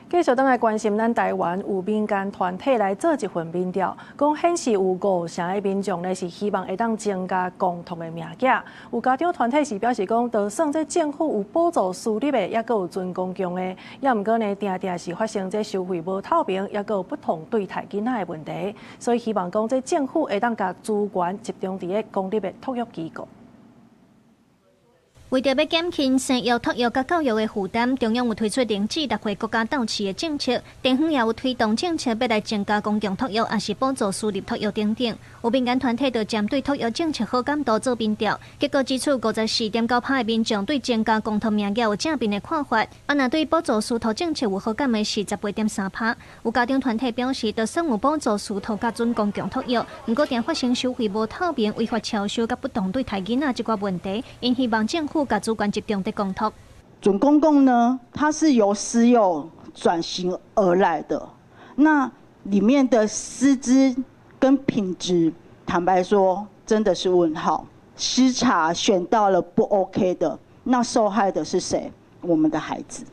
繼續當來關心咱台灣有民間團體來做一份民調，講顯示有50%的民眾呢是希望會當增加公托的名額。有家長團體是表示講，就算這政府有補助私立的，也閣有準公共的，也毋過呢，定定是發生這收費無透明，也閣有不同對待囡仔的問題。所以希望講，這政府會當將資源集中佇個公立的托育機構。為着要減輕生育、托育甲教育的負擔，中央有推出零子六歲國家鬥市的政策，地方也有推動政策，要來增加公共托育，也是補助私立托育等等。有民間團體就針對托育政策好感度做民調，結果指出54.9%的民眾對增加公托名額有正面的看法，若對補助私托政策有好感的是18.3%。有家長團體表示，就算有補助私托甲準公共托育，毋過定發生收費無透明、違法超收甲不當對待囡仔這個問題，因希望政府把資源集中在公托。準公共呢，它是由私幼轉型而來的，那裡面的師資跟品質，坦白說真的是問號。篩查選到了不 OK 的，那受害的是誰？我們的孩子。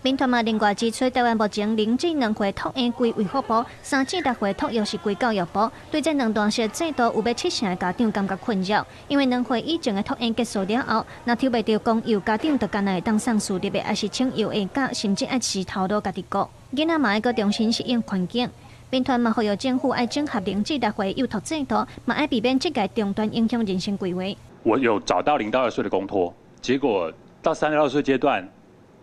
民團嘛另外指出，台灣目前0至2歲托嬰歸衛福部，3至6歲托育是歸教育部。對這兩段式制度，有約70%的家長感覺困擾，因為2歲以前的托嬰結束了後，若抽袂到公幼，家長就干來當送私立的，還是請幼兒假，甚至愛是頭路家己顧。囡仔嘛愛擱重新適應環境。民團嘛呼籲政府愛整合0至6歲幼托制度，嘛愛避免這個中斷影響人生規劃。我有找到0到2歲的公托，結果到3到6歲階段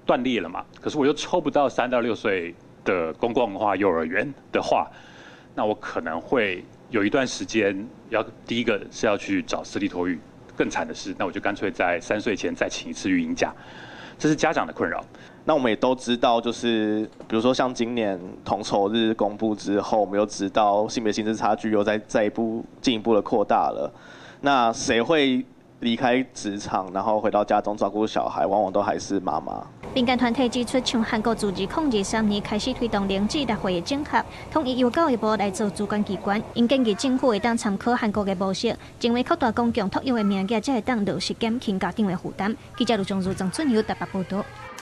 斷裂了嘛，可是我又抽不到3到6歲的公共化幼兒園的話，那我可能會有一段時間第一個是要去找私立托育，更慘的是，那我就乾脆在3歲前再請一次育嬰假，這是家長的困擾。那我們也都知道，就是比如說像今年同酬日公布之後，我們又知道性別薪資差距又進一步的擴大了，那誰會離開職場，然後回到家中照顧小孩，往往都還是媽媽。民間團體指出，像韓國自2003年開始推動0至6歲的整合，統一由教育部來做主管機關。因建議政府會當參考韓國的模式，成為擴大公共托育的名額，才會當落實減輕家長的負擔。記者盧忠如、張春友台北報道。